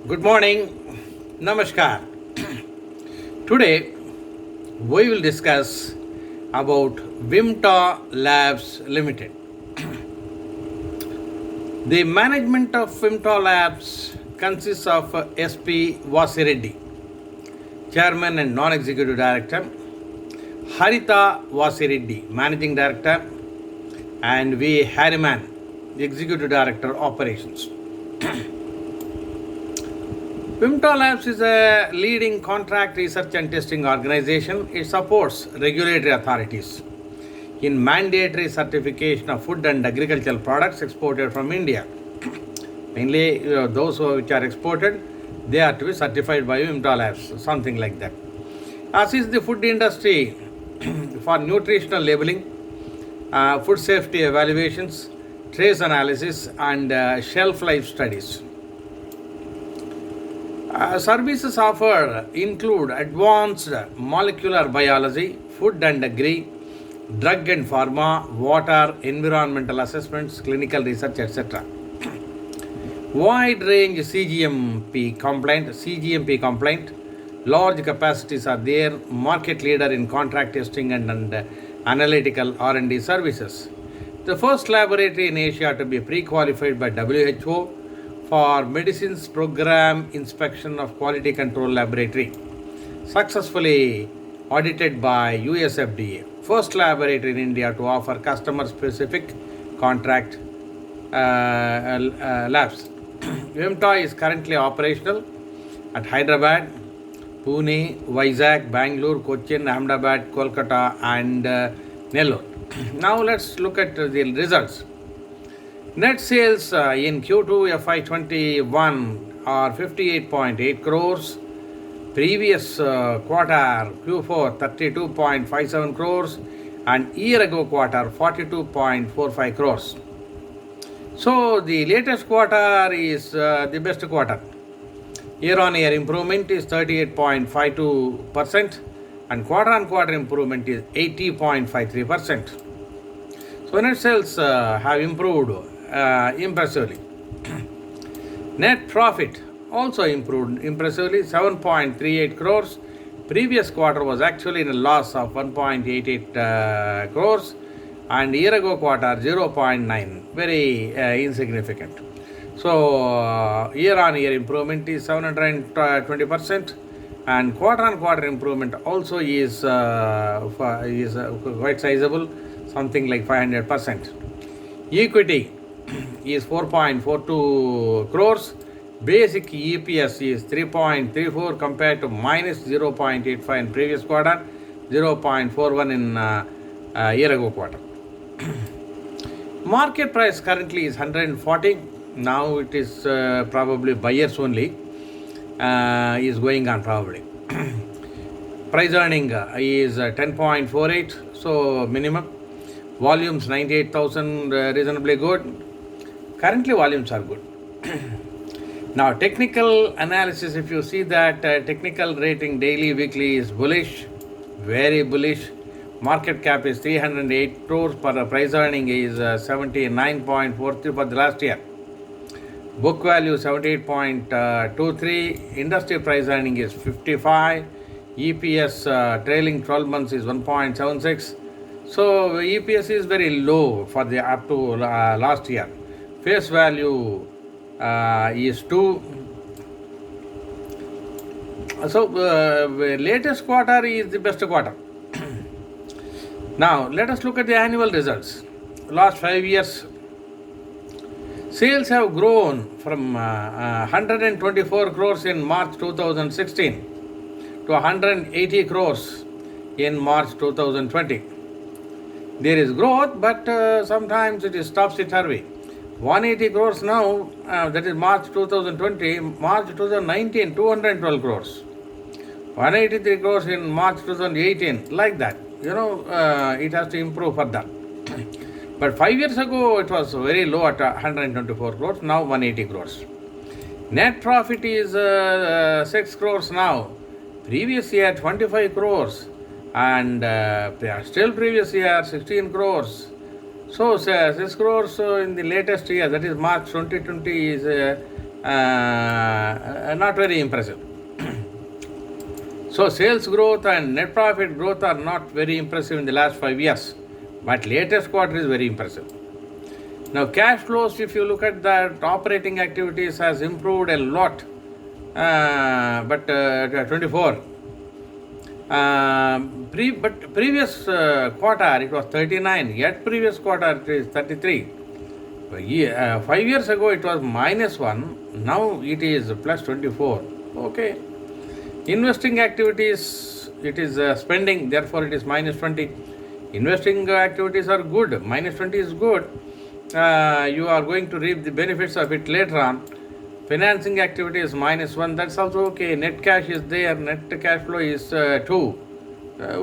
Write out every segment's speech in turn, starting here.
Good morning, Namaskar. Today we will discuss about Vimta Labs Limited. The management of Vimta Labs consists of SP Vasireddy, Chairman and Non-Executive Director, Harita Vasireddy, Managing Director, and V. Harriman, Executive Director, Operations. Vimta Labs is a leading contract research and testing organization. It supports regulatory authorities in mandatory certification of food and agricultural products exported from India. Mainly those which are exported, they are to be certified by Vimta Labs, something like that. Assists the food industry for nutritional labeling, food safety evaluations, trace analysis, and shelf life studies. Services offered include advanced molecular biology, food and agri, drug and pharma, water, environmental assessments, clinical research, etc. Wide range CGMP compliant, large capacities are there, market leader in contract testing and analytical R&D services. The first laboratory in Asia to be pre-qualified by WHO for medicines program inspection of quality control laboratory, successfully audited by US FDA. First laboratory in India to offer customer specific contract labs. Vimta is currently operational at Hyderabad, Pune, Vizag, Bangalore, Cochin, Ahmedabad, Kolkata, and Nellore. Now let's look at the results. Net sales in Q2 FY21 are 58.8 crores. Previous quarter Q4 32.57 crores and year ago quarter 42.45 crores. So the latest quarter is the best quarter. Year on year improvement is 38.52% and quarter on quarter improvement is 80.53%. So net sales have improved impressively. Net profit also improved impressively, 7.38 crores. Previous quarter was actually in a loss of 1.88 crores and year ago quarter 0.9, very insignificant. So year on year improvement is 720% and quarter on quarter improvement also is quite sizable, something like 500%. Equity is 4.42 crores. Basic EPS is 3.34 compared to minus 0.85 in previous quarter, 0.41 in year ago quarter. Market price currently is 140. Now it is probably buyers only is going on probably. Price earning is 10.48, so minimum. Volumes 98,000, reasonably good. Currently volumes are good. Now technical analysis, if you see that technical rating daily weekly is bullish, very bullish. Market cap is 308 crores, per price earning is 79.43 for the last year. Book value 78.23, industry price earning is 55, EPS trailing 12 months is 1.76. So EPS is very low for the up to last year. Face value is 2. So latest quarter is the best quarter. Now let us look at the annual results. Last 5 years, sales have grown from 124 crores in March 2016 to 180 crores in March 2020. There is growth, but sometimes it is topsy-turvy. 180 crores now, that is March 2020, March 2019, 212 crores. 183 crores in March 2018, like that. It has to improve further. But 5 years ago, it was very low at 124 crores, now 180 crores. Net profit is 6 crores now. Previous year, 25 crores. And still previous year, 16 crores. So 6 crores in the latest year, that is March 2020, is not very impressive. So sales growth and net profit growth are not very impressive in the last 5 years, but latest quarter is very impressive. Now cash flows, if you look at that, operating activities has improved a lot, but 24. But previous quarter it was 39, yet previous quarter it is 33. 5 years ago it was -1, now it is plus 24. Okay. Investing activities, it is spending, therefore it is -20. Investing activities are good, -20 is good. You are going to reap the benefits of it later on. Financing activity is -1, that's also okay. Net cash is there, net cash flow is 2.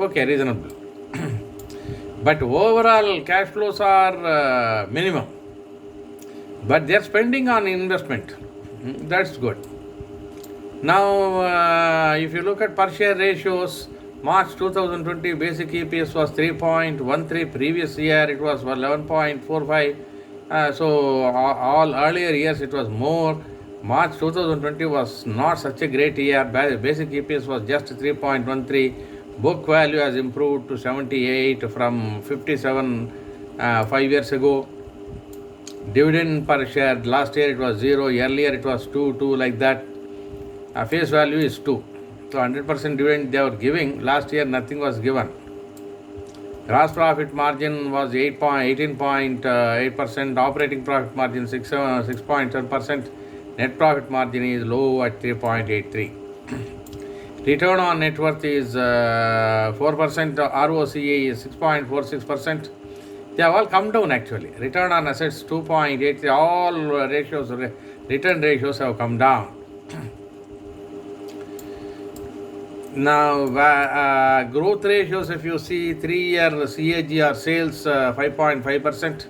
Okay, reasonable. But overall cash flows are minimum. But they are spending on investment. That's good. Now, if you look at per share ratios, March 2020 basic EPS was 3.13. Previous year it was 11.45. So all earlier years it was more. March 2020 was not such a great year. Basic EPS was just 3.13. Book value has improved to 78 from 57 5 years ago. Dividend per share, last year it was 0, earlier it was 2 like that. Face value is 2. So 100% dividend they were giving. Last year nothing was given. Gross profit margin was 18.8%. Operating profit margin 6.7%. Net profit margin is low at 3.83. Return on net worth is 4%. ROCE is 6.46%. They have all come down actually. Return on assets 2.83. All ratios, return ratios have come down. Now, growth ratios, if you see 3-year CAGR sales 5.5%,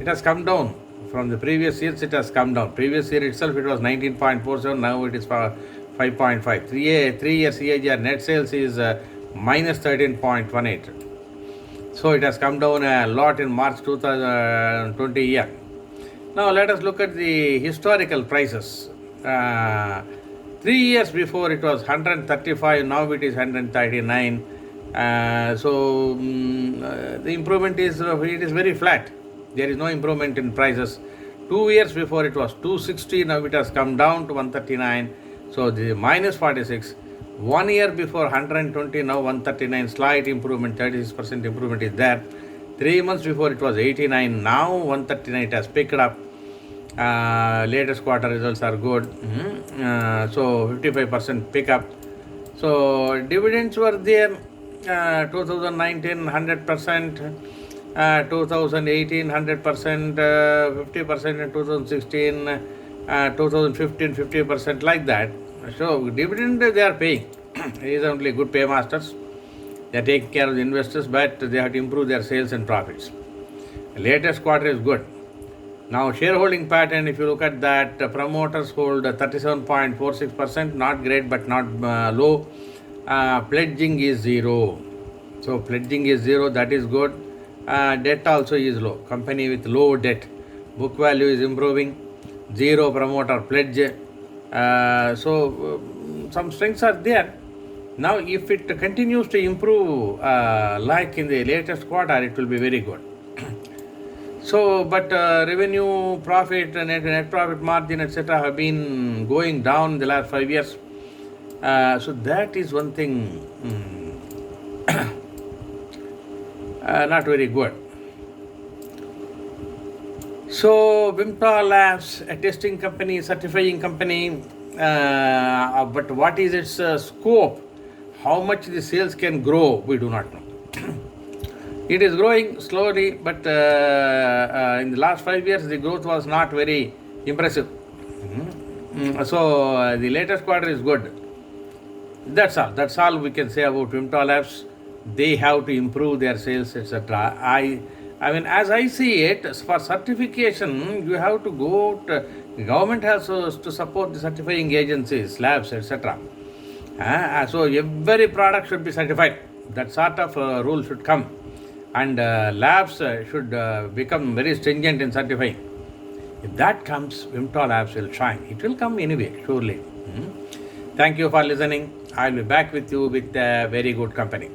it has come down. From the previous years, it has come down. Previous year itself, it was 19.47, now it is 5.5. 3-year CAGR net sales is minus 13.18. So it has come down a lot in March 2020 year. Now let us look at the historical prices. 3 years before it was 135, now it is 139. The improvement is it is very flat. There is no improvement in prices. 2 years before it was 260, now it has come down to 139. So the minus 46. 1 year before 120, now 139, slight improvement, 36% improvement is there. 3 months before it was 89, now 139, it has picked up. Latest quarter results are good. So 55% pickup. So dividends were there. 2019 100%, 2018 100%, 50% in 2016, 2015 50%, like that. So dividend they are paying. These are only good paymasters. They are taking care of the investors, but they have to improve their sales and profits. Latest quarter is good. Now shareholding pattern, if you look at that, promoters hold 37.46%, not great but not low. Pledging is 0. So pledging is 0, that is good. Debt also is low. Company with low debt. Book value is improving. 0 promoter pledge. Some strengths are there. Now if it continues to improve like in the latest quarter, it will be very good. But revenue, profit, net profit margin, etc. have been going down in the last 5 years. So that is one thing not very good. So Vimta Labs, a testing company, certifying company, but what is its scope? How much the sales can grow, we do not know. It is growing slowly, but in the last 5 years, the growth was not very impressive. So the latest quarter is good. That's all. That's all we can say about Vimta Labs. They have to improve their sales, etc. I mean, as I see it, for certification, you have to go to, the government has to support the certifying agencies, labs, etc. So every product should be certified. That sort of rule should come. And labs should become very stringent in certifying. If that comes, Vimta Labs will shine. It will come anyway, surely. Thank you for listening. I'll be back with you with a very good company.